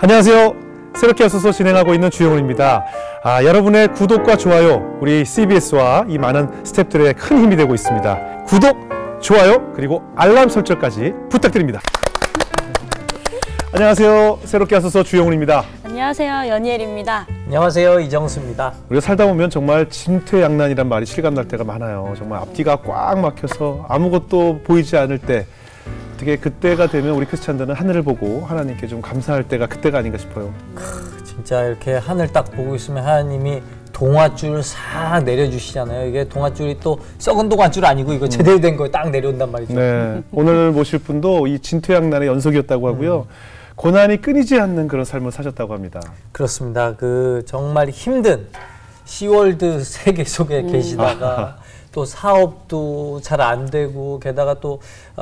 안녕하세요. 새롭게 하소서 진행하고 있는 주영훈입니다. 여러분의 구독과 좋아요, 우리 CBS와 이 많은 스태프들의 큰 힘이 되고 있습니다. 구독, 좋아요, 그리고 알람 설정까지 부탁드립니다. 안녕하세요. 새롭게 하소서 주영훈입니다. 안녕하세요. 연희엘입니다. 안녕하세요. 이정수입니다. 우리가 살다 보면 정말 진퇴양난이란 말이 실감날 때가 많아요. 정말 앞뒤가 꽉 막혀서 아무것도 보이지 않을 때, 어떻게 그때가 되면 우리 크리스찬들은 하늘을 보고 하나님께 좀 감사할 때가 그때가 아닌가 싶어요. 진짜 이렇게 하늘 딱 보고 있으면 하나님이 동아줄 싹 내려주시잖아요. 이게 동아줄이 또 썩은 동아줄 아니고 이거 제대로 된 거 딱 내려온단 말이죠. 네, 오늘 모실 분도 이 진퇴양난의 연속이었다고 하고요. 고난이 끊이지 않는 그런 삶을 사셨다고 합니다. 그렇습니다. 그 정말 힘든 시월드 세계 속에 계시다가 또 사업도 잘 안 되고 게다가 또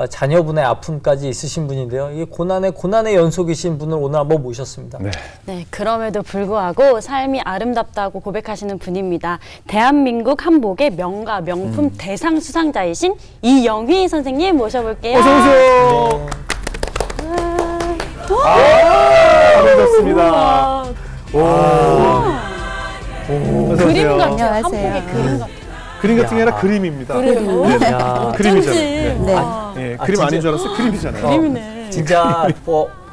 자녀분의 아픔까지 있으신 분인데요. 이 고난의 연속이신 분을 오늘 한번 모셨습니다. 네, 그럼에도 불구하고 삶이 아름답다고 고백하시는 분입니다. 대한민국 한복의 명가 명품 대상 수상자이신 이영휘 선생님 모셔볼게요. 어서 오세요. 반갑습니다. 그림 같아요. 안녕하세요. 한복의 그림 같아요. 그림 같은 게 아니라 그림입니다. 그래요? 네, 그림이잖아요. 네. 네. 예, 그림 아닌 줄 알았어요. 그림이잖아요. 그림이네. 진짜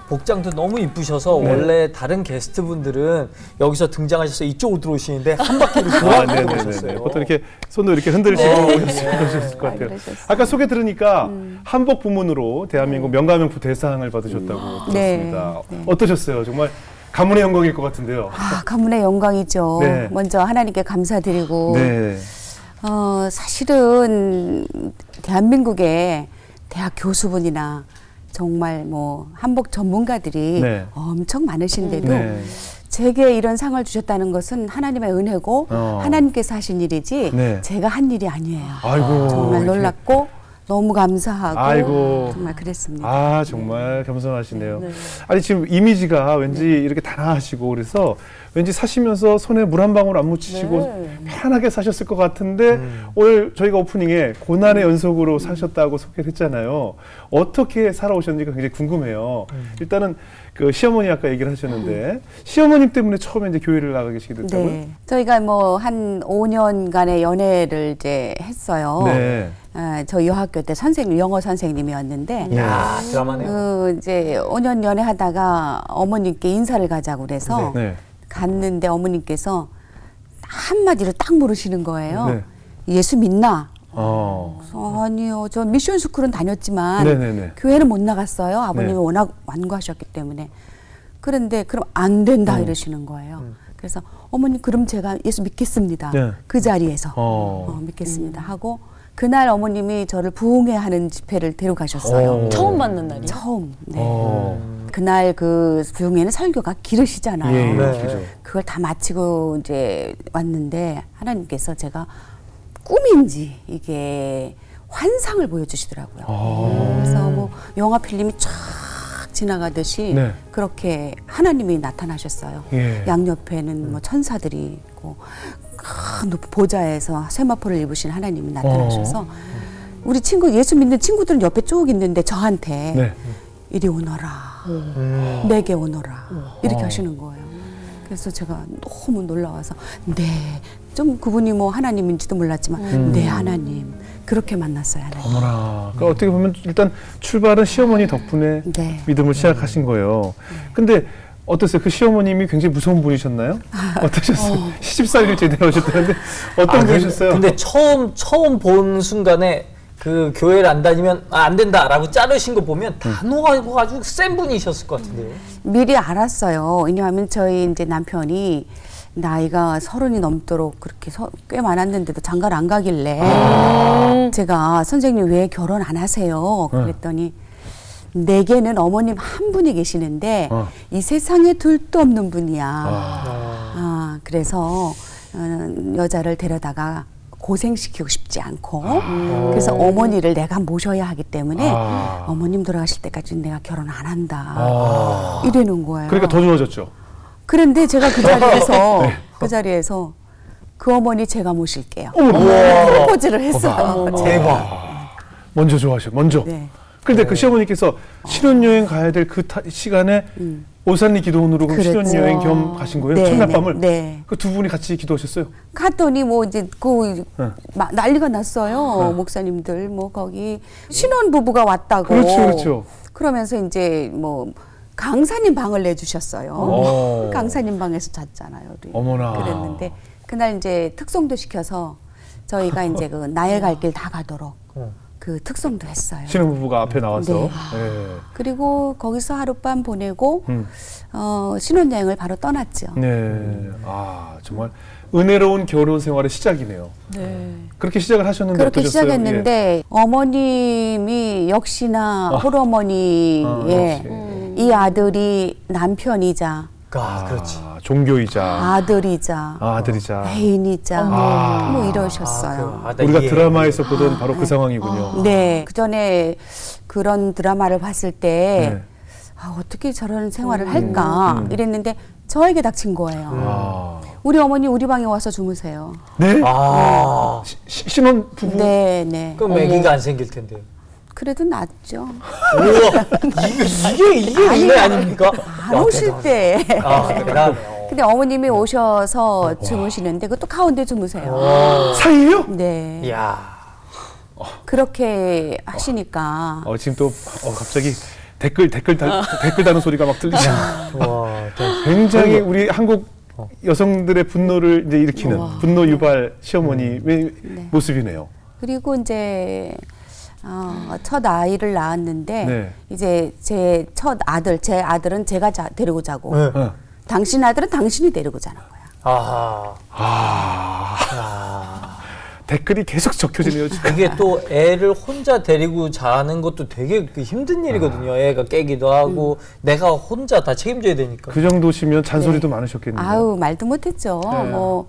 복장도 너무 이쁘셔서 네. 원래 다른 게스트분들은 여기서 등장하셔서 이쪽으로 들어오시는데 한 바퀴를 돌아서 오셨어요. 보통 이렇게 손도 이렇게 흔들시고 오셨을 것 같아요. 아까 소개 들으니까 한복 부문으로 대한민국 명가명품 대상을 받으셨다고 들었습니다. 네. 어떠셨어요? 정말 가문의 영광일 것 같은데요. 가문의 영광이죠. 네. 먼저 하나님께 감사드리고 네. 사실은 대한민국의 대학 교수분이나 정말 뭐 한복 전문가들이 네. 엄청 많으신데도 네. 제게 이런 상을 주셨다는 것은 하나님의 은혜고 하나님께서 하신 일이지 네. 제가 한 일이 아니에요. 아이고, 정말 이렇게. 놀랍고 너무 감사하고 아이고. 정말 그랬습니다. 정말 겸손하시네요. 아니 지금 이미지가 왠지 이렇게 단아하시고 그래서 왠지 사시면서 손에 물 한 방울 안 묻히시고 편하게 사셨을 것 같은데 오늘 저희가 오프닝에 고난의 연속으로 사셨다고 소개를 했잖아요. 어떻게 살아오셨는지가 굉장히 궁금해요. 일단은 그 시어머니 아까 얘기를 하셨는데 시어머님 때문에 처음에 이제 교회를 나가 계시게 됐다고요? 네. 저희가 뭐 한 5년간의 연애를 이제 했어요. 네. 저 여학교 때 영어 선생님이었는데, 야, 드라마네요. 이제 5년 연애하다가 어머님께 인사를 가자고 그래서 네. 갔는데 어머님께서 한마디로 딱 물으시는 거예요. 네. 예수 믿나? 어. 아니요. 저 미션 스쿨은 다녔지만 네네네. 교회는 못 나갔어요. 아버님이 네. 워낙 완고하셨기 때문에. 그런데 그럼 안 된다 이러시는 거예요. 그래서 어머님 그럼 제가 예수 믿겠습니다. 네. 그 자리에서 믿겠습니다 하고 그날 어머님이 저를 부흥회하는 집회를 데려가셨어요. 처음 만난 날이요? 처음. 네. 그날 그 부흥회는 설교가 길으시잖아요. 예, 네. 그죠. 그걸 다 마치고 이제 왔는데 하나님께서 제가 꿈인지 이게 환상을 보여주시더라고요. 그래서 뭐 영화 필름이 쫙 지나가듯이 네. 그렇게 하나님이 나타나셨어요. 예. 양옆에는 뭐 천사들이 있고 큰 높은 보좌에서 세마포를 입으신 하나님이 나타나셔서 우리 친구 예수 믿는 친구들은 옆에 쭉 있는데 저한테 네. 이리 오너라 내게 오너라 이렇게 하시는 거예요. 그래서 제가 너무 놀라워서 좀 그분이 뭐 하나님인지도 몰랐지만 네 하나님 그렇게 만났어요. 하나님. 어머나. 그러니까 어떻게 보면 일단 출발은 시어머니 덕분에 네. 믿음을 시작하신 거예요. 근데 어떠세요? 그 시어머님이 굉장히 무서운 분이셨나요? 어떠셨어요? 시집살이를 제대로 하셨다는데 어떤 분이셨어요? 근데 처음 본 순간에 그 교회를 안 다니면 안 된다라고 자르신 거 보면 단호하고 아주 센 분이셨을 것 같은데요. 미리 알았어요. 왜냐하면 저희 이제 남편이 나이가 30이 넘도록 그렇게 꽤 많았는데도 장가를 안 가길래 제가 선생님 왜 결혼 안 하세요? 그랬더니 내게는 어머님 한 분이 계시는데 이 세상에 둘도 없는 분이야. 그래서 여자를 데려다가 고생시키고 싶지 않고 그래서 어머니를 내가 모셔야 하기 때문에 어머님 돌아가실 때까지는 내가 결혼 안 한다. 이러는 거예요. 그러니까 더 좋아졌죠. 그런데 제가 그 자리에서 그 어머니 제가 모실게요. 프로포즈를 했어요. 대박. 먼저 좋아하셔. 먼저. 네. 그런데 그 시어머니께서 신혼여행 가야 될 그 시간에 오산리 기도원으로 그럼 그렇죠. 신혼여행 겸 가신 거예요? 네, 첫날 밤을? 네. 그 두 분이 같이 기도하셨어요? 갔더니 뭐 이제 그 네. 난리가 났어요. 네. 목사님들 뭐 거기 신혼 부부가 왔다고. 그렇죠, 그렇죠. 그러면서 이제 뭐 강사님 방을 내주셨어요. 오. 강사님 방에서 잤잖아요. 우리. 어머나. 그랬는데 그날 이제 특송도 시켜서 저희가 이제 그 나의 갈 길 다 가도록 그 특송도 했어요. 신혼부부가 앞에 나와서. 네. 네. 그리고 거기서 하룻밤 보내고 신혼여행을 바로 떠났죠. 네. 아, 정말 은혜로운 결혼 생활의 시작이네요. 네. 그렇게 시작을 하셨는데 그렇게 어떠셨어요? 시작했는데 예. 어머님이 역시나 홀어머니의 이 아들이 남편이자 그렇지. 종교이자 아들이자 아들이자 애인이자 아. 뭐 이러셨어요. 우리가 드라마에서 보던 바로 그 상황이군요. 네, 그 전에 그런 드라마를 봤을 때 네. 어떻게 저런 생활을 할까 이랬는데 저에게 닥친 거예요. 아. 우리 어머니 우리 방에 와서 주무세요. 네? 아. 신혼 부부? 네, 네. 그럼 아기가 안 생길 텐데. 그래도 낫죠. 우와, 이게 은혜 아닙니까? 안 오실 때. 대단해요. 근데 어머님이 오셔서 주무시는데 그것도 가운데 주무세요. 사이요? 네. 이야. 그렇게 하시니까. 지금 또 갑자기 댓글 다는 소리가 막 들리죠. 와, 굉장히 우리 한국 여성들의 분노를 이제 일으키는 분노 유발 시어머니의 모습이네요. 그리고 이제 첫 아이를 낳았는데 네. 이제 제 아들은 제가 데리고 자고 네. 당신 아들은 당신이 데리고 자는 거야. 댓글이 계속 적혀지네요. 지금. 그게 또 애를 혼자 데리고 자는 것도 되게 힘든 일이거든요. 애가 깨기도 하고 내가 혼자 다 책임져야 되니까. 그 정도시면 잔소리도 많으셨겠네요. 아우 말도 못했죠. 네. 뭐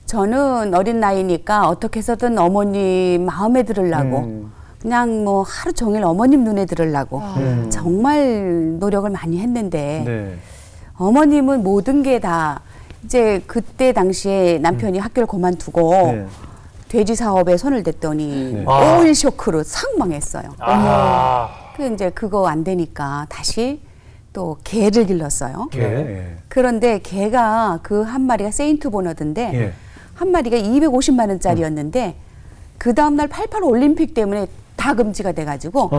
저는 어린 나이니까 어떻게 해서든 어머님 마음에 들으려고 그냥 뭐 하루 종일 어머님 눈에 들으려고 정말 노력을 많이 했는데 네. 어머님은 모든 게 다 이제 그때 당시에 남편이 학교를 그만두고 네. 돼지 사업에 손을 댔더니 네. 오일 쇼크로 싹 망했어요. 그 이제 그거 안 되니까 다시 또 개를 길렀어요. 개. 예. 그런데 개가 그 한 마리가 세인트 보너드인데 예. 한 마리가 250만 원짜리였는데 그 다음 날 88 올림픽 때문에 다 금지가 돼가지고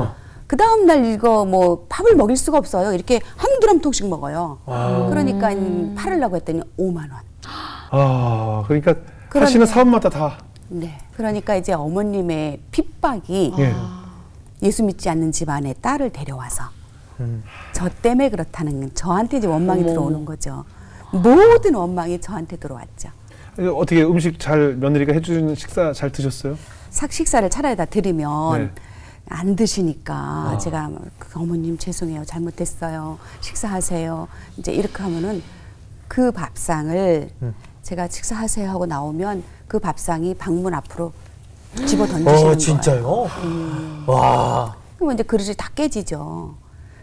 그 다음 날 이거 뭐 밥을 먹일 수가 없어요. 이렇게 한 드럼통씩 먹어요. 그러니까 팔으려고 했더니 5만 원. 그러니까 하시는 사업마다 다. 네. 그러니까 이제 어머님의 핍박이 예. 예수 믿지 않는 집안에 딸을 데려와서 저 때문에 그렇다는 건 저한테 이제 원망이 들어오는 거죠. 모든 원망이 저한테 들어왔죠. 어떻게 음식 잘 며느리가 해주는 식사 잘 드셨어요? 식사를 차라리 드리면 네. 안 드시니까 제가 어머님 죄송해요, 잘못했어요, 식사하세요. 이제 이렇게 하면은 그 밥상을 제가 식사하세요 하고 나오면 그 밥상이 방문 앞으로 집어 던지시는 거예요. 진짜요? 와. 그럼 이제 그릇이 다 깨지죠.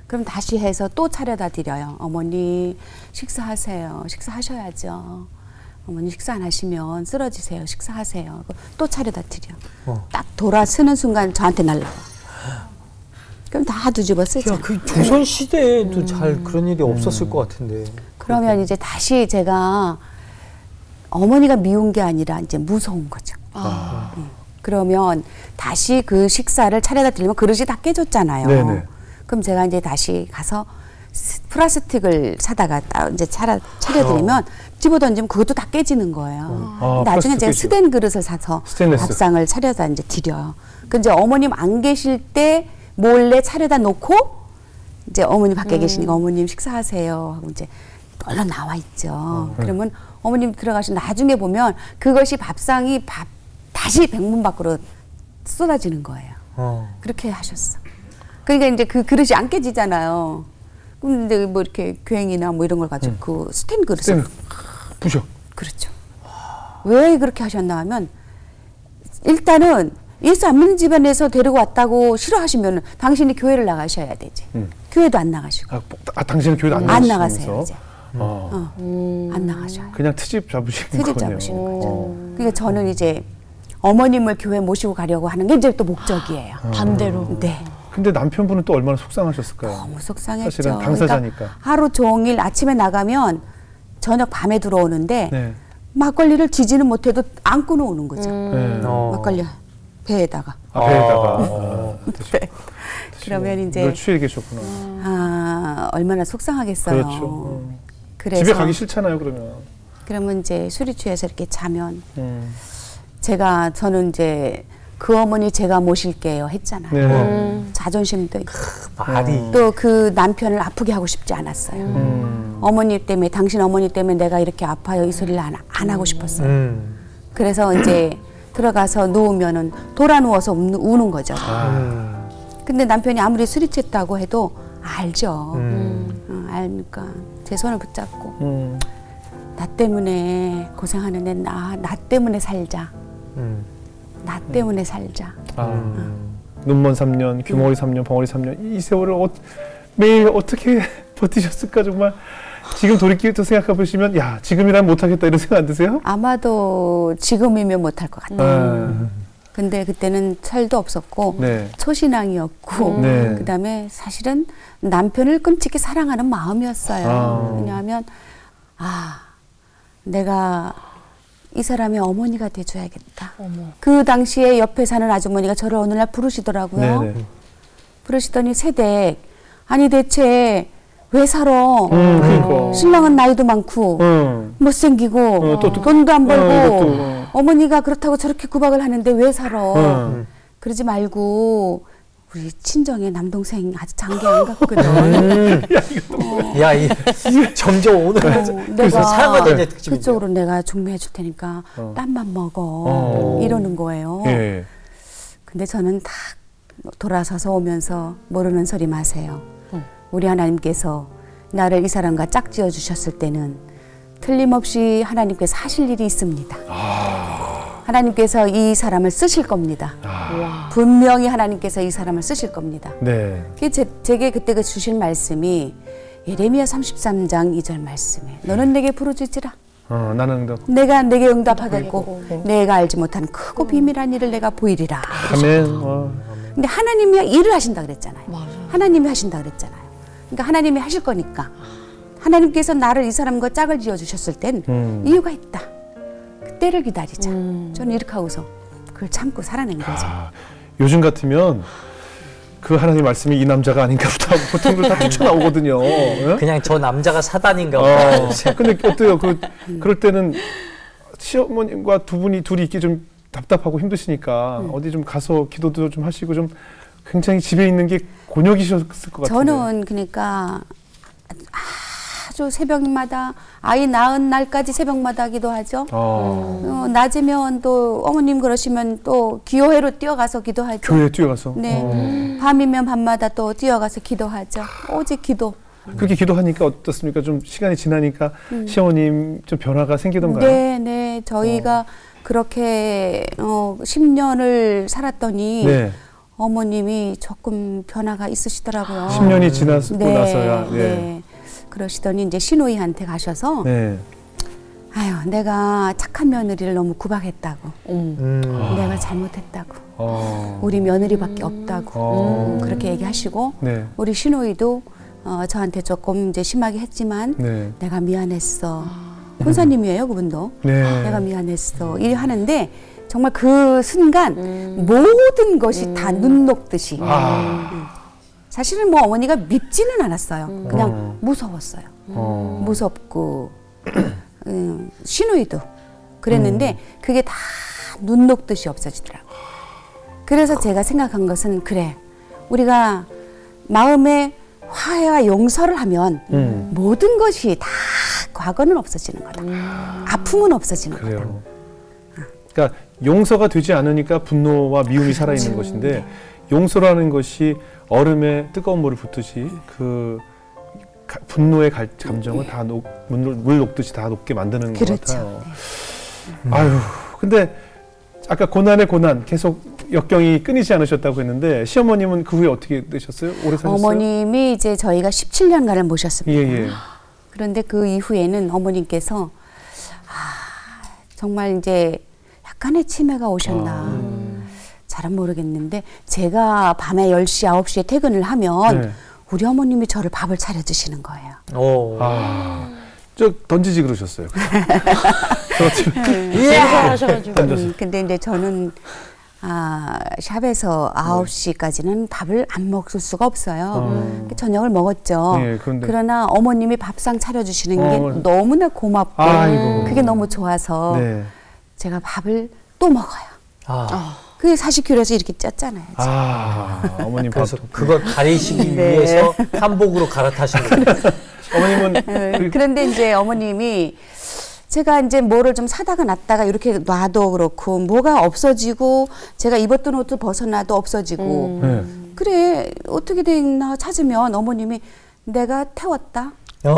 그럼 다시 해서 또 차려다 드려요. 어머니 식사하세요. 식사하셔야죠. 어머니 식사 안 하시면 쓰러지세요. 식사하세요. 또 차려다 드려. 딱 돌아서는 순간 저한테 날라와. 그럼 다 뒤집어 쓰죠. 야, 그 조선 시대에도 잘 그런 일이 없었을 것 같은데. 그러면 이제 다시 제가 어머니가 미운 게 아니라 이제 무서운 거죠. 그러면 다시 그 식사를 차려다 드리면 그릇이 다 깨졌잖아요. 네네. 그럼 제가 이제 다시 가서 플라스틱을 사다가 이제 차려드리면 집어 던지면 그것도 다 깨지는 거예요. 나중에 제가 스텐 그릇을 사서 스테인레스. 밥상을 차려다 이제 드려요. 그 이제 어머님 안 계실 때 몰래 차려다 놓고 이제 어머니 밖에 계시니까 어머님 식사하세요 하고 이제 얼른 나와 있죠. 그러면 어머님 들어가시면 나중에 보면 그것이 밥상이 다시 백문 밖으로 쏟아지는 거예요. 그렇게 하셨어. 그러니까 이제 그 그릇이 안 깨지잖아요. 그럼 이제 뭐 이렇게 교행이나 뭐 이런 걸 가지고 그 스텐 그릇을 부셔. 그렇죠. 왜 그렇게 하셨나 하면 일단은 예수 안 믿는 집안에서 데리고 왔다고 싫어하시면 당신이 교회를 나가셔야 되지. 교회도 안 나가시고. 당신은 교회도 안 나가세요 이제. 안 나가셔요. 그냥 트집 잡으시는 거네요. 잡으시는 거죠. 그러니까 저는 이제 어머님을 교회 모시고 가려고 하는 게 이제 또 목적이에요. 반대로. 네. 근데 남편분은 또 얼마나 속상하셨을까요? 너무 속상했죠. 사실은 당사자니까. 그러니까 하루 종일 아침에 나가면 저녁 밤에 들어오는데 네. 막걸리를 지지는 못해도 안고는 오는 거죠. 네. 막걸리 배에다가. 배에다가. 네. 그러면 이제 늘 취해 계셨구나. 얼마나 속상하겠어요. 그렇죠. 그래서 집에 가기 싫잖아요, 그러면 이제 술이 취해서 이렇게 자면 저는 이제 그 어머니 제가 모실게요 했잖아요. 네. 자존심도 있고 말이 또 그 남편을 아프게 하고 싶지 않았어요. 어머니 때문에 당신 어머니 때문에 내가 이렇게 아파요 이 소리를 안 하고 싶었어요. 그래서 이제 들어가서 누우면은 돌아 누워서 우는 거죠. 근데 남편이 아무리 술이 취했다고 해도 알죠. 알니까 제 손을 붙잡고 나 때문에 고생하는데 나 때문에 살자. 나 때문에 살자. 눈먼 3년, 규모리 3년, 벙어리 3년 이 세월을 매일 어떻게 버티셨을까 정말. 지금 돌이켜 생각해 보시면 야 지금이라면 못하겠다 이런 생각 안 드세요? 아마도 지금이면 못할 것 같아요. 근데 그때는 철도 없었고 네. 초신앙이었고 네. 그다음에 사실은 남편을 끔찍히 사랑하는 마음이었어요. 왜냐하면 내가 이 사람의 어머니가 돼줘야겠다. 그 당시에 옆에 사는 아주머니가 저를 어느 날 부르시더라고요. 네네. 부르시더니 새댁 아니 대체 왜 살아? 그러니까. 신랑은 나이도 많고 못생기고 돈도 안 벌고 어머니가 그렇다고 저렇게 구박을 하는데 왜 살아? 그러지 말고 우리 친정에 남동생 아직 장기 안 갔거든. 야, 점점 오늘 내가 사랑하던 애 특집인데. 그쪽으로 내가 중매해 줄 테니까 땀만 먹어. 이러는 거예요. 예. 근데 저는 딱 돌아서서 오면서 모르는 소리 마세요. 우리 하나님께서 나를 이 사람과 짝지어 주셨을 때는 틀림없이 하나님께서 하실 일이 있습니다. 하나님께서 이 사람을 쓰실 겁니다. 분명히 하나님께서 이 사람을 쓰실 겁니다. 네. 제게 그때 주신 말씀이 예레미야 33장 2절 말씀에 너는 내게 부르짖으라. 나는 내가 내게 응답하겠고 내가 알지 못한 크고 비밀한 일을 내가 보이리라. 아멘. 근데 하나님이 일을 하신다 그랬잖아요. 하나님이 하신다 그랬잖아요. 그러니까 하나님이 하실 거니까 하나님께서 나를 이 사람과 짝을 지어 주셨을 땐 이유가 있다. 그때를 기다리자. 저는 이렇게 하고서 그걸 참고 살아낸 거죠. 요즘 같으면 그 하나님 말씀이 이 남자가 아닌가 보다 보통들 다 뛰쳐나오거든요. 그냥 저 남자가 사단인가 보다. 근데 어때요? 그럴 때는 시어머님과 둘이 있기 좀 답답하고 힘드시니까 어디 좀 가서 기도도 좀 하시고 좀 굉장히 집에 있는 게 곤욕이셨을 것 같아요. 저는 그러니까 아주 새벽마다 아이 낳은 날까지 새벽마다 기도하죠. 낮이면 또 어머님 그러시면 또 기도회로 뛰어가서 기도하죠. 교회에 뛰어가서. 네. 밤이면 밤마다 또 뛰어가서 기도하죠. 오직 기도. 그렇게 기도하니까 어떻습니까? 좀 시간이 지나니까 시어머님 좀 변화가 생기던가요? 네. 저희가 그렇게 10년을 살았더니 네. 어머님이 조금 변화가 있으시더라고요. 10년이 지나고 나서야. 네. 그러시더니 이제 시누이한테 가셔서 네. 아유 내가 착한 며느리를 너무 구박했다고 내가 잘못했다고 우리 며느리밖에 없다고 그렇게 얘기하시고 네. 우리 시누이도 저한테 조금 이제 심하게 했지만 네. 내가 미안했어. 권사님이에요 그분도. 네. 내가 미안했어. 이 하는데 정말 그 순간 모든 것이 다 눈 녹듯이. 사실은 뭐 어머니가 밉지는 않았어요. 그냥 무서웠어요. 무섭고 시누이도 그랬는데 그게 다 눈 녹듯이 없어지더라고요. 그래서 제가 생각한 것은 그래 우리가 마음에 화해와 용서를 하면 모든 것이 다 과거는 없어지는 거다. 아픔은 없어지는 그래요. 거다. 그러니까 용서가 되지 않으니까 분노와 미움이 살아있는 것인데 용서라는 것이 얼음에 뜨거운 물을 붓듯이 그 분노의 감정을 다 물 녹듯이 다 녹게 만드는 것 같아요. 네. 아유, 근데 아까 고난의 고난 계속 역경이 끊이지 않으셨다고 했는데 시어머님은 그 후에 어떻게 되셨어요? 오래 사셨어요? 어머님이 이제 저희가 17년간을 모셨습니다. 예. 그런데 그 이후에는 어머님께서 정말 이제 약간의 치매가 오셨나. 잘은 모르겠는데 제가 밤에 10시, 9시에 퇴근을 하면 네. 우리 어머님이 저를 밥을 차려주시는 거예요. 오. 저 던지지 그러셨어요. 하셔가지고. 근데 이제 저는 샵에서 9시까지는 밥을 안 먹을 수가 없어요. 저녁을 먹었죠. 네, 그러나 어머님이 밥상 차려주시는 게 너무나 고맙고 그게 너무 좋아서 네. 제가 밥을 또 먹어요. 그게 40kg에서 이렇게 쪘잖아요. 어머님 그래서 그걸 가리시기 네. 위해서 한복으로 갈아타신 거예요. 어머님은 그런데 이제 어머님이 제가 이제 뭐를 좀 사다가 놨다가 이렇게 놔도 그렇고 뭐가 없어지고 제가 입었던 옷도 벗어놔도 없어지고 네. 그래 어떻게 됐나 찾으면 어머님이 내가 태웠다. 네?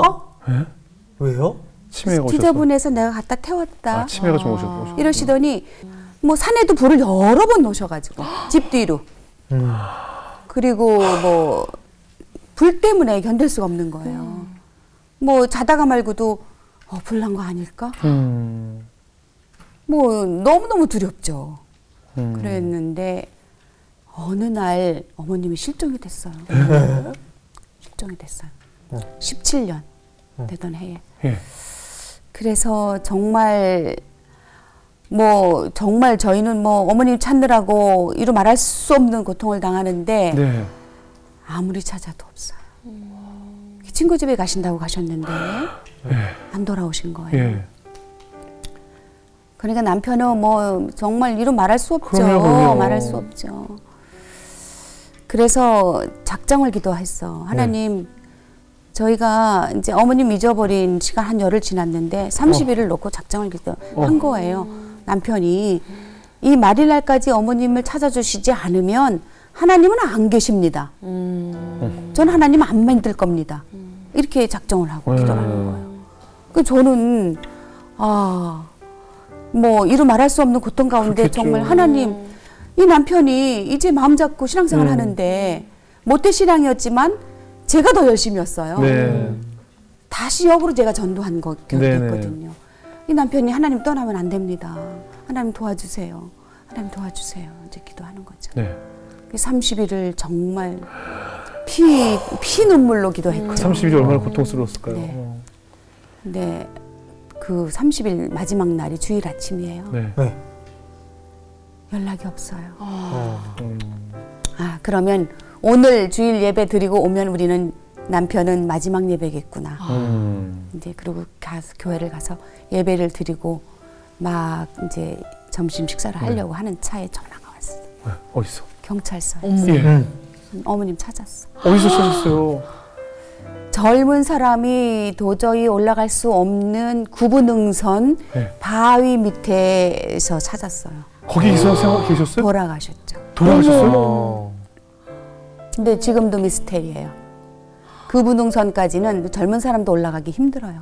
왜요? 치매가 오셨어. 지저분해서 내가 갖다 태웠다. 치매가 좀 오셨고. 이러시더니 뭐 산에도 불을 여러 번 놓으셔가지고 집 뒤로. 그리고 뭐 불 때문에 견딜 수가 없는 거예요. 뭐 자다가 말고도 불난 거 아닐까? 뭐 너무너무 두렵죠. 그랬는데 어느 날 어머님이 실종이 됐어요. 실종이 됐어요. 17년 되던 해에. 예. 그래서 정말 저희는 뭐 어머님 찾느라고 이루 말할 수 없는 고통을 당하는데 네. 아무리 찾아도 없어요. 친구 집에 가신다고 가셨는데 안 돌아오신 거예요. 예. 그러니까 남편은 뭐 정말 이루 말할 수 없죠. 그럼요. 말할 수 없죠. 그래서 작정을 기도했어. 하나님, 저희가 이제 어머님 잊어버린 시간 한 열흘 지났는데 30일을 놓고 작정을 기도한 거예요. 남편이 이 말일날까지 어머님을 찾아주시지 않으면 하나님은 안 계십니다. 전 하나님 안 만들 겁니다. 이렇게 작정을 하고 기도를 하는 거예요. 그 저는 뭐 이루 말할 수 없는 고통 가운데 그렇겠죠. 정말 하나님 이 남편이 이제 마음 잡고 신앙생활 하는데 못된 신앙이었지만 제가 더 열심히였어요. 네. 다시 역으로 제가 전도한 네네. 거거든요. 이 남편이 하나님 떠나면 안 됩니다. 하나님 도와주세요. 하나님 도와주세요. 이제 기도하는 거죠. 네. 30일을 정말 피 눈물로 기도했고요. 30일이 얼마나 고통스러웠을까요? 네. 근데 그 30일 마지막 날이 주일 아침이에요. 네. 연락이 없어요. 그러면 오늘 주일 예배 드리고 오면 우리는 남편은 마지막 예배겠구나. 이제 그리고 교회를 가서 예배를 드리고 막 이제 점심 식사를 하려고 하는 차에 전화가 왔어요. 어디서? 경찰서에서. 예. 어머님 찾았어. 어디서 찾았어요? 젊은 사람이 도저히 올라갈 수 없는 구부능선 네. 바위 밑에서 찾았어요. 거기서 생각 계셨어요? 돌아가셨죠. 돌아가셨어요? 근데 지금도 미스테리예요. 구부능선까지는 젊은 사람도 올라가기 힘들어요.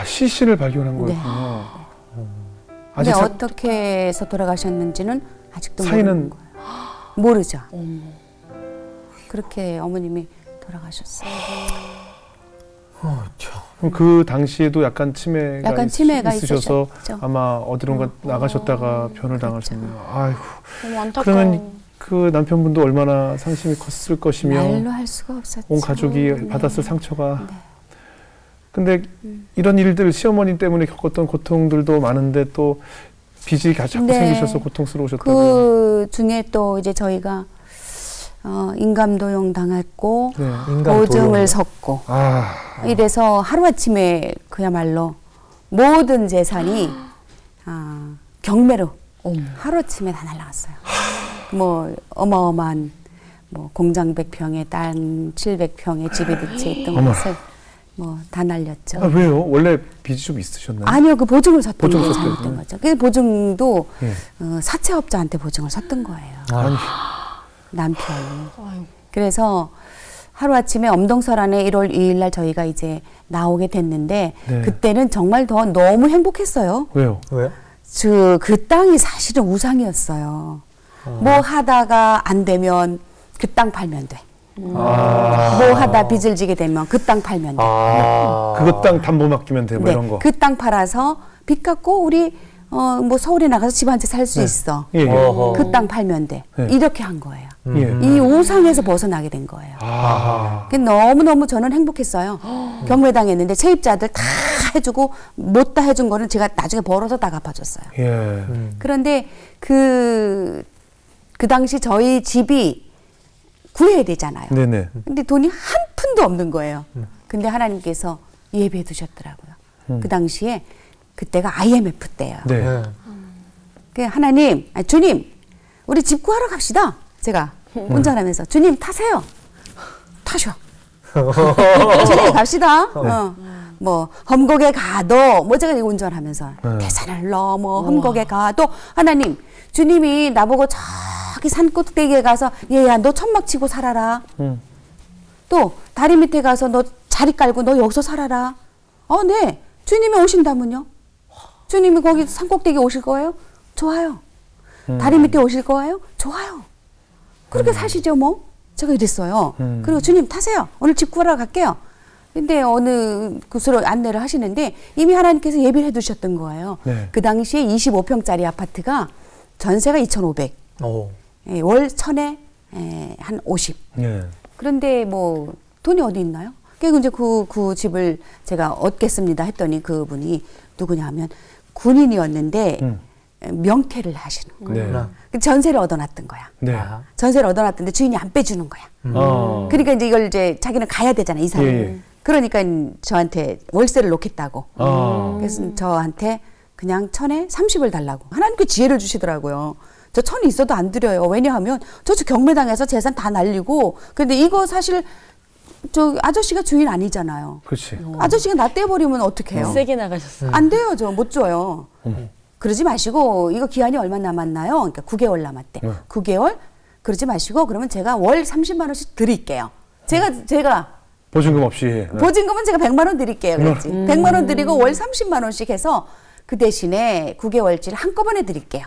시신을 발견한 네. 거였군요. 근데 아직 어떻게 해서 돌아가셨는지는 아직도 사인은- 모르는 거예요. 모르죠. 그렇게 어머님이 돌아가셨어요. 그럼 그 당시에도 약간 치매가, 약간 치매가 있으셔서 있으셨죠. 아마 어디론가 나가셨다가 변을 당하셨네요. 아이고. 너무 안타까워. 그러면 그 남편분도 얼마나 상심이 컸을 것이며 말로 할 수가 없었죠. 온 가족이 받았을 상처가. 근데 이런 일들 시어머니 때문에 겪었던 고통들도 많은데 또 빚이 자꾸 네. 생기셔서 고통스러우셨다고. 그 중에 또 이제 저희가 인감도용 당했고 네. 보증을 섰고 이래서 하루아침에 그야말로 모든 재산이 경매로 하루아침에 다 날라갔어요. 뭐 어마어마한 뭐 공장 100평에 땅 700평에 집에 묻혀 있던 것을 뭐 다 날렸죠. 왜요? 원래 빚이 좀 있으셨나요? 아니요, 그 보증을 섰던 게 보증을 잘못된 섰거든요. 거죠. 그 보증도 예. 사채업자한테 보증을 섰던 거예요. 아니. 남편이. 그래서 하루아침에 엄동설안에 1월 2일 날 저희가 이제 나오게 됐는데 네. 그때는 정말 더 너무 행복했어요. 왜요? 왜요? 그 땅이 사실은 우상이었어요. 뭐 하다가 안 되면 그 땅 팔면 돼. 뭐 하다 빚을 지게 되면 그 땅 팔면 돼. 그것 땅 담보 맡기면 돼, 뭐 이런 거. 그 땅 팔아서 빚 갚고 우리 뭐 서울에 나가서 집 한 채 살 수 네. 있어. 예, 예. 그 땅 팔면 돼. 네. 이렇게 한 거예요. 예. 이 우상에서 벗어나게 된 거예요. 너무너무 저는 행복했어요. 경매당했는데 세입자들 다 해주고 못 다 해준 거는 제가 나중에 벌어서 다 갚아줬어요. 예. 그런데 그 당시 저희 집이 구해야 되잖아요. 네네. 근데 돈이 한 푼도 없는 거예요. 근데 하나님께서 예비해 두셨더라고요. 그 당시에 그때가 IMF 때예요. 네. 그 하나님, 아니, 주님, 우리 집 구하러 갑시다. 제가 운전하면서 주님 타세요. 타셔. 주님 갑시다. 뭐 험곡에 가도 뭐 제가 운전하면서 계산을 넘어 험곡에 가도 하나님, 주님이 나보고 저기 산 꼭대기에 가서 얘야 너 천막 치고 살아라. 또 다리 밑에 가서 너 자리 깔고 너 여기서 살아라. 네. 주님이 오신다면요. 주님이 거기 산 꼭대기에 오실 거예요? 좋아요. 다리 밑에 오실 거예요? 좋아요. 그렇게 사시죠 뭐. 제가 이랬어요. 그리고 주님 타세요. 오늘 집 구하러 갈게요. 근데 어느 곳으로 안내를 하시는데 이미 하나님께서 예비를 해두셨던 거예요. 네. 그 당시에 25평짜리 아파트가 전세가 2,500. 예, 월 1,000에 한 50. 예. 그런데 뭐 돈이 어디 있나요? 그래서 이제 그 집을 제가 얻겠습니다 했더니 그분이 누구냐 하면 군인이었는데 명퇴를 하시는 거예요. 네. 전세를 얻어놨던 거야. 네. 전세를 얻어놨던데 주인이 안 빼주는 거야. 그러니까 이제 이걸 이제 자기는 가야 되잖아, 이사를. 예. 그러니까 저한테 월세를 놓겠다고. 그래서 저한테 그냥 1,000에 30을 달라고. 하나님께 지혜를 주시더라고요. 저 1,000이 있어도 안 드려요. 왜냐하면 저 경매당해서 재산 다 날리고. 근데 이거 사실 저 아저씨가 주인 아니잖아요. 그렇지. 아저씨가 나 떼버리면 어떡해요? 세게 나가셨어요. 안 돼요, 저 못 줘요. 그러지 마시고 이거 기한이 얼마 남았나요? 그러니까 9개월 남았대. 9개월? 그러지 마시고 그러면 제가 월 30만 원씩 드릴게요. 제가 보증금 없이. 보증금은 제가 100만 원 드릴게요. 그랬지. 100만 원 드리고 월 30만 원씩 해서 그 대신에 9개월치를 한꺼번에 드릴게요.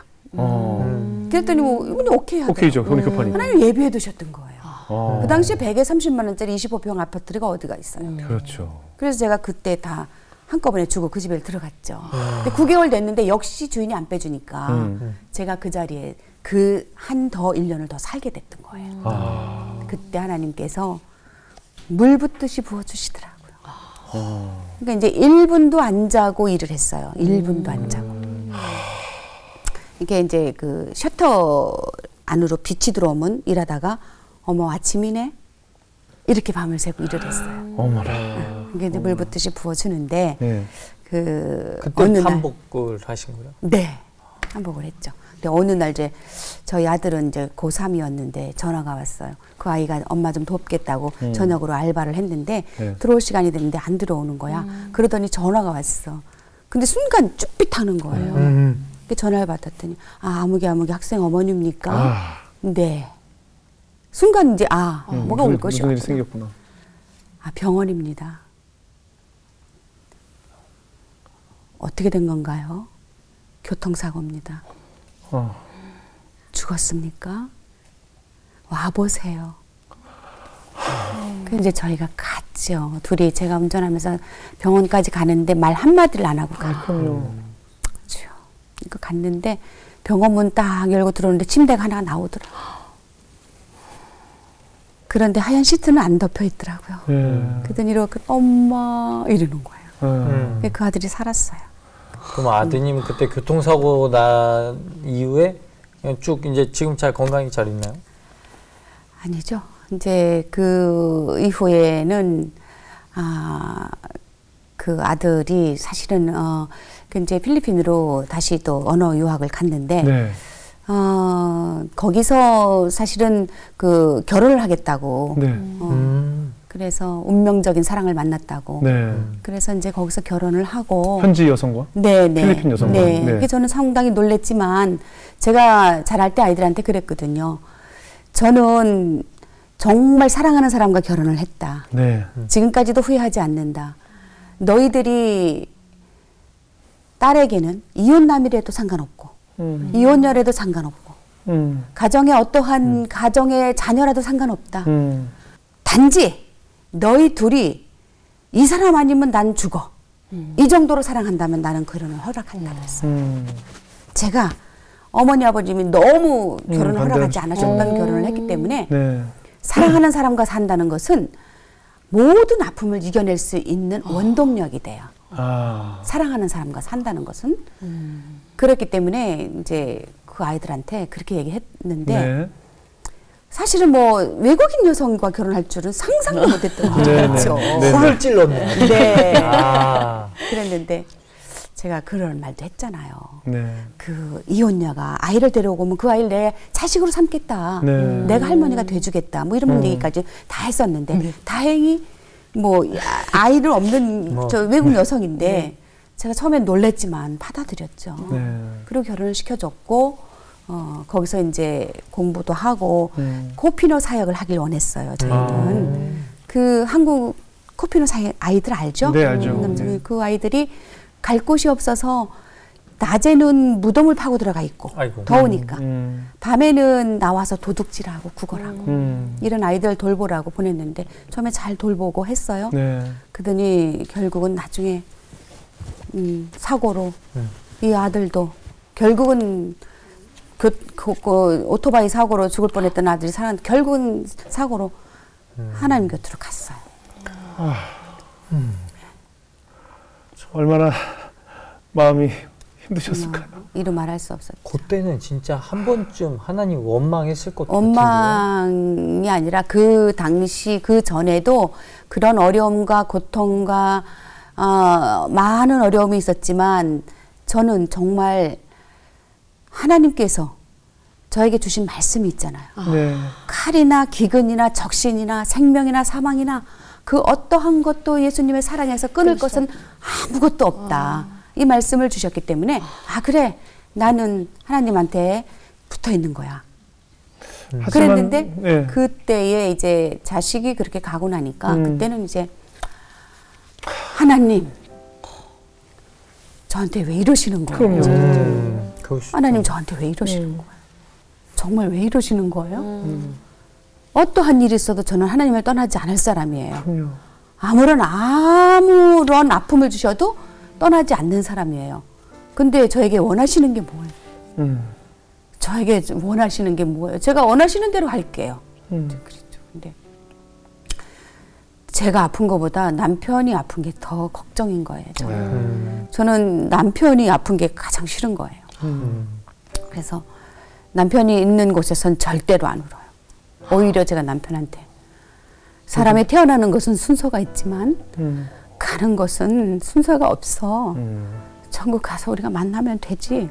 그랬더니 뭐 이분이 오케이 하더라고요. 오케이죠. 돈이 급하니까. 하나님 예비해 두셨던 거예요. 그 당시에 100에 30만 원짜리 25평 아파트가 어디가 있어요. 그렇죠. 그래서 제가 그때 다 한꺼번에 주고 그 집에 들어갔죠. 근데 9개월 됐는데 역시 주인이 안 빼주니까 제가 그 자리에 그 한 더 1년을 더 살게 됐던 거예요. 그때 하나님께서 물 붓듯이 부어주시더라고요. 그러니까 이제 1분도 안 자고 일을 했어요. 1분도 안 자고. 이게 이제 그 셔터 안으로 빛이 들어오면 일하다가 어머 아침이네 이렇게 밤을 새고 일을 했어요. 어머나. 이게 이제 물 붓듯이 부어주는데 네. 그때 어느 날 한복을 하신 거예요? 네, 한복을 했죠. 근데 어느 날 이제 저희 아들은 이제 고3이었는데 전화가 왔어요. 그 아이가 엄마 좀 돕겠다고 저녁으로 알바를 했는데 네. 들어올 시간이 됐는데 안 들어오는 거야. 그러더니 전화가 왔어. 근데 순간 쭈삣하는 거예요. 전화를 받았더니 아무개 학생 어머니입니까? 네. 순간 이제 뭐가 올 것이 무슨 일이 생겼구나. 병원입니다. 어떻게 된 건가요? 교통사고입니다. 죽었습니까? 와보세요. 그 이제 저희가 갔죠. 둘이 제가 운전하면서 병원까지 가는데 말 한마디를 안 하고 가요. 이거 갔는데 병원 문 딱 열고 들어오는데 침대가 하나가 나오더라고요. 그런데 하얀 시트는 안 덮여 있더라고요. 그랬더니 이렇게 엄마 이러는 거예요. 그 아들이 살았어요. 그럼 아드님 그때 교통사고 난 이후에 그냥 쭉 이제 지금 잘 건강히 잘 있나요? 아니죠. 이제 그 이후에는 그 아들이 사실은 그 이제 필리핀으로 다시 또 언어 유학을 갔는데 네. 거기서 사실은 그 결혼을 하겠다고. 네. 그래서 운명적인 사랑을 만났다고. 네. 그래서 이제 거기서 결혼을 하고. 현지 여성과? 네. 필리핀 여성과? 네. 네. 그게 저는 상당히 놀랬지만 제가 자랄 때 아이들한테 그랬거든요. 저는 정말 사랑하는 사람과 결혼을 했다. 네. 지금까지도 후회하지 않는다. 너희들이 딸에게는 이혼남이라도 상관없고 이혼녀라도 상관없고 가정에 어떠한 가정의 자녀라도 상관없다. 단지 너희 둘이 이 사람 아니면 난 죽어. 이 정도로 사랑한다면 나는 결혼을 허락한다 그랬어요. 제가 어머니 아버님이 너무 결혼을 허락하지 않으셨던 결혼을 했기 때문에 네. 사랑하는 사람과 산다는 것은 모든 아픔을 이겨낼 수 있는 원동력이 돼요. 사랑하는 사람과 산다는 것은 그렇기 때문에 이제 그 아이들한테 그렇게 얘기했는데 네. 사실은 뭐 외국인 여성과 결혼할 줄은 상상도 못했던 거죠. 소를 찔렀네. 네. 그랬는데 제가 그런 말도 했잖아요. 네. 그 이혼녀가 아이를 데려오고 오면 그 아이를 내 자식으로 삼겠다. 네. 내가 할머니가 돼주겠다. 뭐 이런 얘기까지 다 했었는데 다행히 뭐 아이를 없는 저 외국 여성인데 제가 처음엔 놀랬지만 받아들였죠. 네. 그리고 결혼을 시켜줬고 거기서 이제 공부도 하고 코피노 사역을 하길 원했어요. 저희는 그 한국 코피노 사역 아이들 알죠? 네, 알죠. 네. 그 아이들이 갈 곳이 없어서 낮에는 무덤을 파고 들어가 있고 아이고. 더우니까 밤에는 나와서 도둑질하고 구걸하고 이런 아이들 돌보라고 보냈는데 처음에 잘 돌보고 했어요. 네. 그러더니 결국은 나중에 사고로 이 아들도 결국은 그 오토바이 사고로 죽을 뻔했던 아들이 결국은 사고로 하나님 곁으로 갔어요. 얼마나 마음이 힘드셨을까요? 이루 말할 수 없었죠. 그때는 진짜 한 번쯤 하나님 원망했을 것 같은데요. 원망이 아니라 그 당시 그 전에도 그런 어려움과 고통과 많은 어려움이 있었지만 저는 정말 하나님께서 저에게 주신 말씀이 있잖아요. 네. 칼이나 기근이나 적신이나 생명이나 사망이나 그 어떠한 것도 예수님의 사랑에서 끊을 것은 아무것도 없다. 이 말씀을 주셨기 때문에 그래 나는 하나님한테 붙어 있는 거야. 그랬는데 네. 그때에 이제 자식이 그렇게 가고 나니까 그때는 이제 하나님 저한테 왜 이러시는 거예요? 하나님 저한테 왜 이러시는 거예요? 정말 왜 이러시는 거예요? 어떠한 일이 있어도 저는 하나님을 떠나지 않을 사람이에요. 그럼요. 아무런 아픔을 주셔도 떠나지 않는 사람이에요. 근데 저에게 원하시는 게 뭐예요? 저에게 원하시는 게 뭐예요? 제가 원하시는 대로 할게요. 그랬죠. 근데 제가 아픈 것보다 남편이 아픈 게 더 걱정인 거예요. 저는 남편이 아픈 게 가장 싫은 거예요. 그래서 남편이 있는 곳에선 절대로 안 울어요. 오히려 제가 남편한테 사람이 태어나는 것은 순서가 있지만 가는 것은 순서가 없어. 천국 가서 우리가 만나면 되지.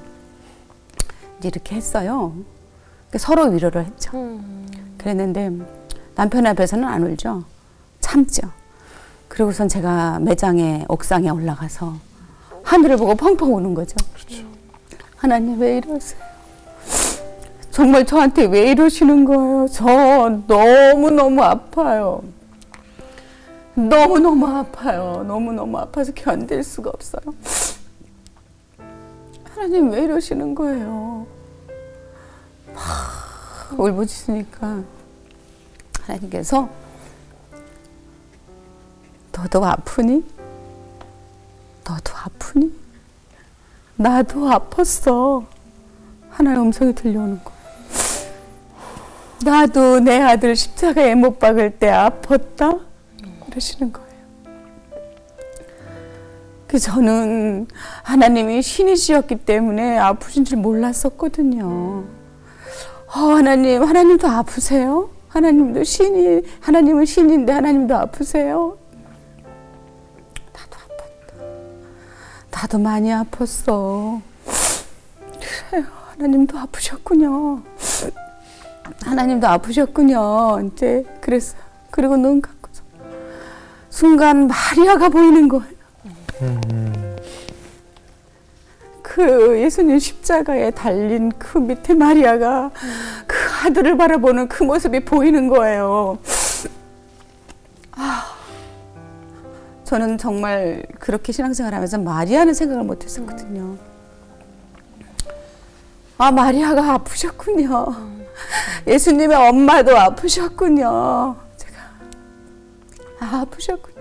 이제 이렇게 했어요. 서로 위로를 했죠. 그랬는데 남편 앞에서는 안 울죠. 참죠. 그리고선 제가 매장에 옥상에 올라가서 하늘을 보고 펑펑 우는 거죠. 그렇죠. 하나님 왜 이러세요? 정말 저한테 왜 이러시는 거예요? 저 너무너무 아파요. 너무너무 아파요. 너무너무 아파서 견딜 수가 없어요. 하나님 왜 이러시는 거예요? 막 울부짖으니까 하나님께서 너도 아프니? 너도 아프니? 나도 아팠어. 하나의 음성이 들려오는 거예요. 나도 내 아들 십자가에 못 박을 때 아팠다? 그러시는 거예요. 저는 하나님이 신이시였기 때문에 아프신 줄 몰랐었거든요. 하나님도 아프세요? 하나님은 신인데 하나님도 아프세요? 나도 아팠다. 나도 많이 아팠어. 그래요. 하나님도 아프셨군요. 하나님도 아프셨군요. 이제 그랬어요. 그리고 눈 감고서 순간 마리아가 보이는 거예요. 그 예수님 십자가에 달린 그 밑에 마리아가 그 아들을 바라보는 그 모습이 보이는 거예요. 저는 정말 그렇게 신앙생활하면서 마리아는 생각을 못했었거든요. 마리아가 아프셨군요. 예수님의 엄마도 아프셨군요. 제가 아프셨군요.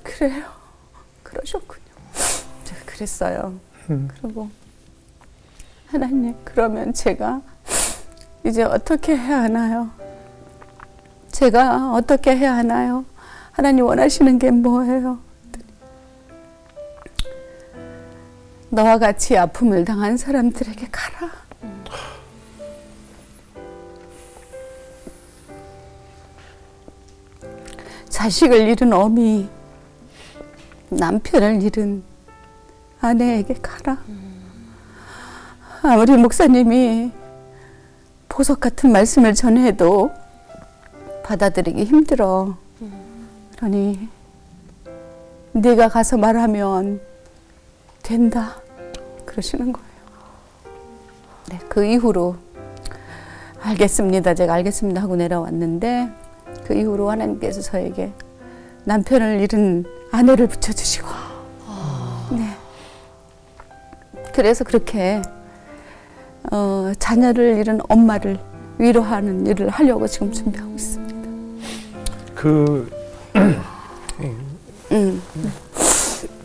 그래요. 그러셨군요. 제가 그랬어요. 그리고 하나님, 그러면 제가 이제 어떻게 해야 하나요? 제가 어떻게 해야 하나요? 하나님 원하시는 게 뭐예요? 너와 같이 아픔을 당한 사람들에게 가라. 자식을 잃은 어미, 남편을 잃은 아내에게 가라. 아무리 목사님이 보석 같은 말씀을 전해도 받아들이기 힘들어. 그러니 네가 가서 말하면 된다. 그러시는 거예요. 네, 그 이후로 알겠습니다. 제가 알겠습니다 하고 내려왔는데 그 이후로 하나님께서 저에게 남편을 잃은 아내를 붙여주시고 네. 그래서 그렇게 자녀를 잃은 엄마를 위로하는 일을 하려고 지금 준비하고 있습니다.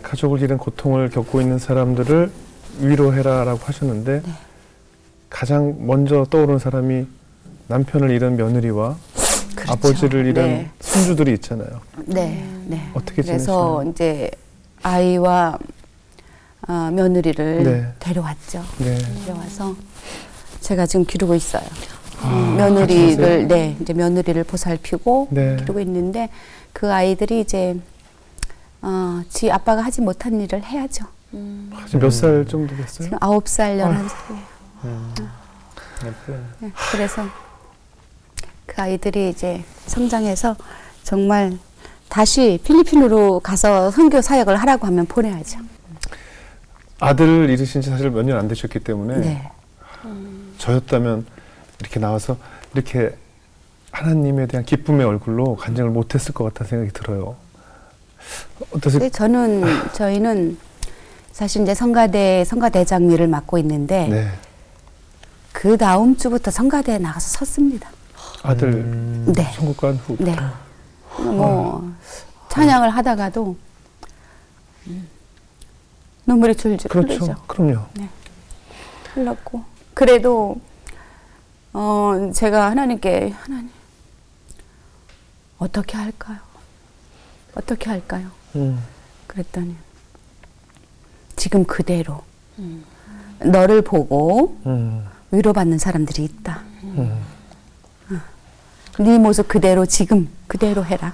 가족을 잃은 고통을 겪고 있는 사람들을 위로해라라고 하셨는데 네. 가장 먼저 떠오르는 사람이 남편을 잃은 며느리와 그렇죠. 아버지를 잃은 네. 손주들이 있잖아요. 네, 네. 어떻게 지내시나요? 그래서 이제 아이와 며느리를 네. 데려왔죠. 네. 데려와서 제가 지금 기르고 있어요. 며느리를 네, 이제 며느리를 보살피고 네. 기르고 있는데 그 아이들이 이제 지 아빠가 하지 못한 일을 해야죠. 몇 살 정도 됐어요? 지금 9살, 11살이에요. 네, 그래서 그 아이들이 이제 성장해서 정말 다시 필리핀으로 가서 선교 사역을 하라고 하면 보내야죠. 아들을 잃으신 지 사실 몇 년 안 되셨기 때문에 네. 저였다면 이렇게 나와서 이렇게 하나님에 대한 기쁨의 얼굴로 간증을 못했을 것 같다는 생각이 들어요. 어떠세요? 저희는 사실 이제 성가대장 일을 맡고 있는데 네. 그 다음 주부터 성가대에 나가서 섰습니다. 아들 네. 천국간 후. 네. 뭐 찬양을 하다가도 눈물이 줄줄 그렇죠. 흐르죠. 그럼요. 네. 흘렀고 그래도 제가 하나님께 하나님 어떻게 할까요? 어떻게 할까요? 그랬더니 지금 그대로 너를 보고 위로받는 사람들이 있다. 네 모습 그대로 지금 그대로 해라.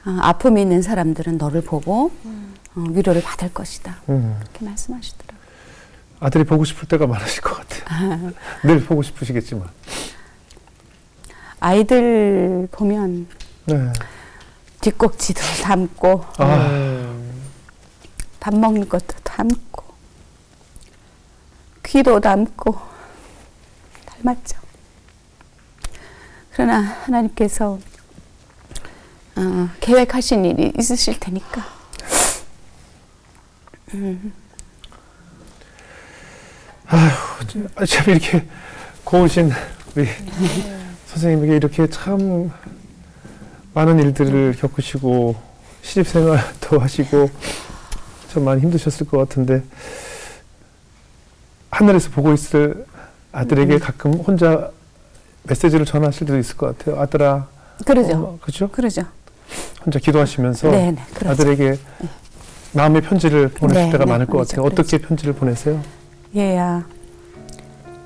아픔이 있는 사람들은 너를 보고 위로를 받을 것이다. 그렇게 말씀하시더라고요. 아들이 보고 싶을 때가 많으실 것 같아요. 늘 보고 싶으시겠지만. 아이들 보면 네. 뒷꼭지도 담고 밥 먹는 것도 담고 귀도 담고 닮았죠. 그러나 하나님께서 계획하신 일이 있으실 테니까 아휴, 참 이렇게 고우신 우리 선생님에게 이렇게 참 많은 일들을 겪으시고 시집생활도 하시고 참 많이 힘드셨을 것 같은데 하늘에서 보고 있을 아들에게 가끔 혼자 메시지를 전하실 때도 있을 것 같아요. 아들아. 그러죠. 그렇죠? 그러죠. 혼자 기도하시면서 네네, 아들에게 마음의 편지를 보내실 때가 많을 것 같아요. 어떻게 편지를 보내세요? 얘야,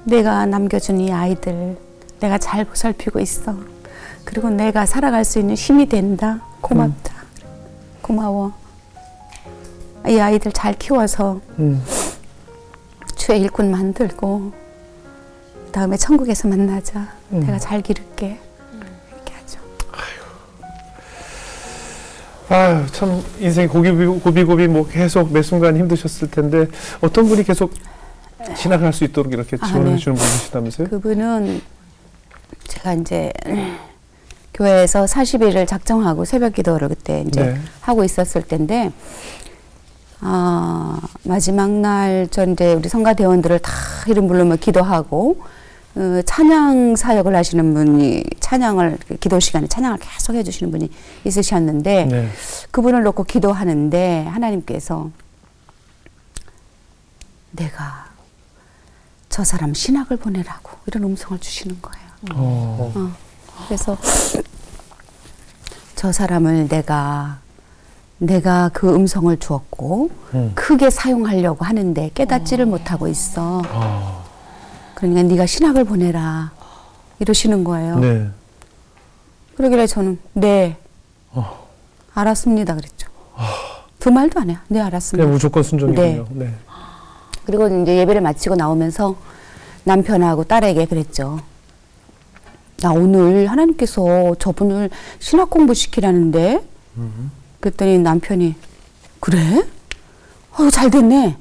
내가 남겨준 이 아이들 내가 잘 보살피고 있어. 그리고 내가 살아갈 수 있는 힘이 된다. 고맙다. 고마워. 이 아이들 잘 키워서 주의 일꾼 만들고 다음에 천국에서 만나자. 내가 잘 기를게. 이렇게 하죠. 아유, 참 인생이 고비고비 뭐 계속 매 순간 힘드셨을 텐데 어떤 분이 계속 지나갈 수 있도록 이렇게 지원해 네. 주는 분이시다면서요? 그분은 제가 이제 교회에서 40일을 작정하고 새벽 기도를 그때 이제 네. 하고 있었을 때인데 마지막 날 전 이제 우리 성가대원들을 다 이름 부르며 기도하고 찬양 사역을 하시는 분이 기도 시간에 찬양을 계속 해주시는 분이 있으셨는데 네. 그분을 놓고 기도하는데 하나님께서 내가 저 사람 신학을 보내라고 이런 음성을 주시는 거예요. 그래서 저 사람을 내가 그 음성을 주었고 크게 사용하려고 하는데 깨닫지를 못하고 있어. 그러니까 네가 신학을 보내라 이러시는 거예요. 네. 그러길래 저는 네 알았습니다 그랬죠. 두 말도 안 해요. 네 알았습니다. 그냥 무조건 순종이군요. 네. 그리고 이제 예배를 마치고 나오면서 남편하고 딸에게 그랬죠. 나 오늘 하나님께서 저분을 신학 공부 시키라는데 그랬더니 남편이 그래? 잘 됐네.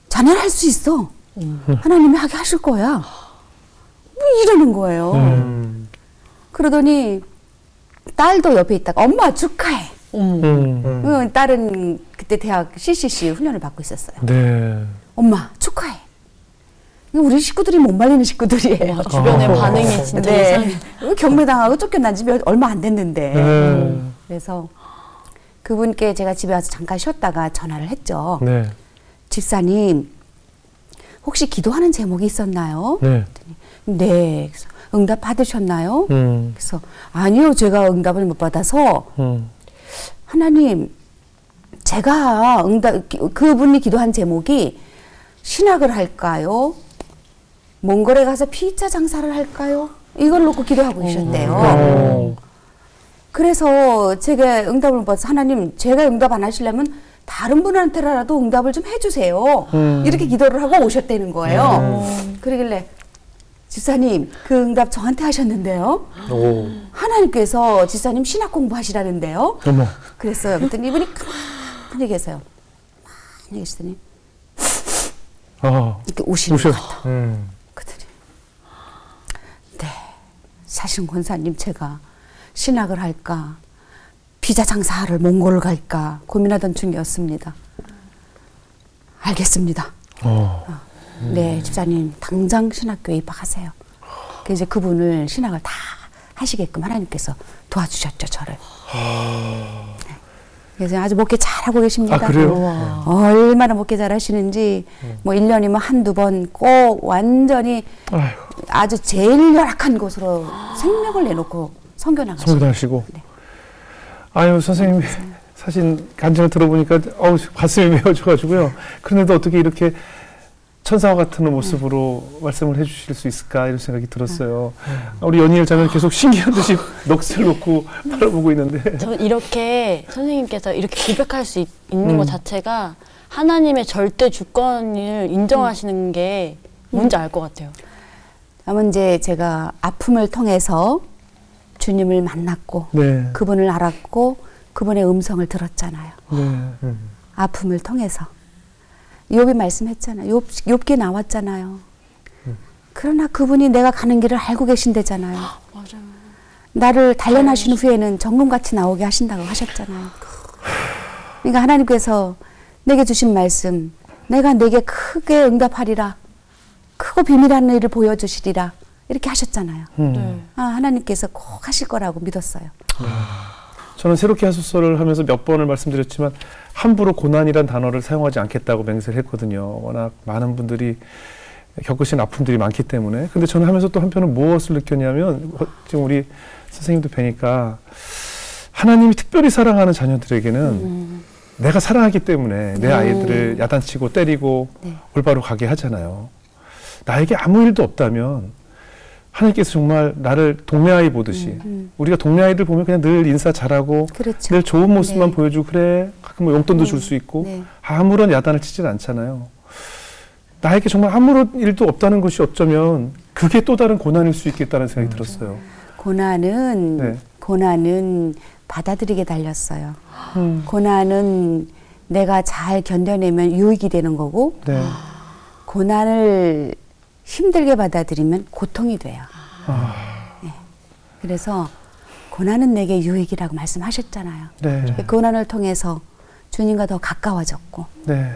자네는 할 수 있어. 하나님이 하게 하실 거야. 뭐 이러는 거예요. 그러더니 딸도 옆에 있다가 엄마 축하해. 딸은 그때 대학 CCC 훈련을 받고 있었어요. 네. 엄마 축하해. 우리 식구들이 못 말리는 식구들이에요. 주변의 반응이 진짜 이상해. 경매당하고 쫓겨난 지 얼마 안 됐는데. 그래서 그분께 제가 집에 와서 잠깐 쉬었다가 전화를 했죠. 네. 집사님 혹시 기도하는 제목이 있었나요? 네. 네. 그래서 응답 받으셨나요? 그래서 아니요. 제가 응답을 못 받아서 하나님 제가 그분이 기도한 제목이 신학을 할까요? 몽골에 가서 피자 장사를 할까요? 이걸 놓고 기도하고 계셨대요. 그래서 제가 응답을 못 받아서 하나님 제가 응답 안 하시려면 다른 분한테라도 응답을 좀 해주세요. 이렇게 기도를 하고 오셨다는 거예요. 그러길래 집사님 그 응답 저한테 하셨는데요. 하나님께서 집사님 신학 공부하시라는데요. 어머. 그랬어요. 그랬더니 이분이 가만히 계세요. 가만히 계시더니 이렇게 우시는 것 같아요. 그랬더니 네, 사실 권사님 제가 신학을 할까 피자 장사를 몽골을 갈까 고민하던 중이었습니다. 알겠습니다. 네, 집사님 당장 신학교에 입학하세요. 그래서 그분을 신학을 다 하시게끔 하나님께서 도와주셨죠, 저를. 네. 그래서 아주 목회 잘하고 계십니다. 아, 그래요? 얼마나 목회 잘하시는지 뭐 1년이면 한두 번 꼭 완전히 아주 제일 열악한 곳으로 생명을 내놓고 선교나가시고. 선교하시고. 네. 아유 선생님 사실 간증을 들어보니까 가슴이 메어져가지고요. 그런데도 어떻게 이렇게 천사와 같은 모습으로 말씀을 해주실 수 있을까 이런 생각이 들었어요. 우리 연희엘 자매는 계속 신기한 듯이 넋을 놓고 바라보고 있는데. 저는 이렇게 선생님께서 이렇게 고백할 수 있는 것 자체가 하나님의 절대 주권을 인정하시는 게 뭔지 알 것 같아요. 다만 이제 제가 아픔을 통해서 주님을 만났고 네. 그분을 알았고 그분의 음성을 들었잖아요. 네. 아픔을 통해서. 욥이 말씀했잖아요. 욥기에 나왔잖아요. 그러나 그분이 내가 가는 길을 알고 계신대잖아요. 맞아요. 나를 단련하신 후에는 정금같이 나오게 하신다고 하셨잖아요. 그러니까 하나님께서 내게 주신 말씀, 내가 내게 크게 응답하리라. 크고 비밀한 일을 보여주시리라. 이렇게 하셨잖아요. 하나님께서 꼭 하실 거라고 믿었어요. 저는 새롭게 하소서를 하면서 몇 번을 말씀드렸지만 함부로 고난이란 단어를 사용하지 않겠다고 맹세를 했거든요. 워낙 많은 분들이 겪으신 아픔들이 많기 때문에. 근데 저는 하면서 또 한편은 무엇을 느꼈냐면 지금 우리 선생님도 뵈니까 하나님이 특별히 사랑하는 자녀들에게는 내가 사랑하기 때문에 내 아이들을 야단치고 때리고 올바로 가게 하잖아요. 나에게 아무 일도 없다면 하나님께서 정말 나를 동네 아이 보듯이 우리가 동네 아이들 보면 그냥 늘 인사 잘하고 그렇죠. 늘 좋은 모습만 보여주고 그래 가끔 뭐 용돈도 줄 수 있고 아무런 야단을 치질 않잖아요. 나에게 정말 아무런 일도 없다는 것이 어쩌면 그게 또 다른 고난일 수 있겠다는 생각이 들었어요. 고난은 받아들이게 달렸어요. 고난은 내가 잘 견뎌내면 유익이 되는 거고 고난을 힘들게 받아들이면 고통이 돼요. 네. 그래서 고난은 내게 유익이라고 말씀하셨잖아요. 고난을 통해서 주님과 더 가까워졌고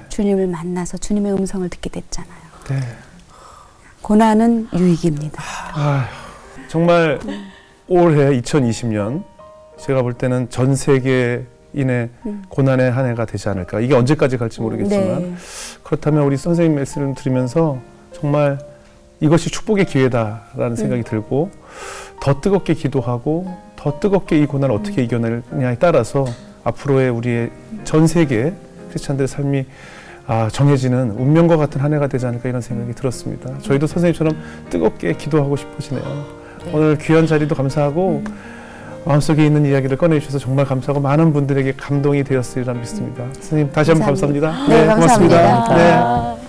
주님을 만나서 주님의 음성을 듣게 됐잖아요. 고난은 유익입니다. 정말 올해 2020년 제가 볼 때는 전 세계인의 고난의 한 해가 되지 않을까. 이게 언제까지 갈지 모르겠지만 그렇다면 우리 선생님 말씀을 들으면서 정말 이것이 축복의 기회다라는 생각이 들고 더 뜨겁게 기도하고 더 뜨겁게 이 고난을 어떻게 이겨내느냐에 따라서 앞으로의 우리의 전 세계 크리스찬들의 삶이 정해지는 운명과 같은 한 해가 되지 않을까 이런 생각이 들었습니다. 저희도 선생님처럼 뜨겁게 기도하고 싶어지네요. 오늘 귀한 자리도 감사하고 마음속에 있는 이야기를 꺼내주셔서 정말 감사하고 많은 분들에게 감동이 되었으리라 믿습니다. 선생님 다시 한번 감사합니다. 네, 감사합니다. 고맙습니다. 네.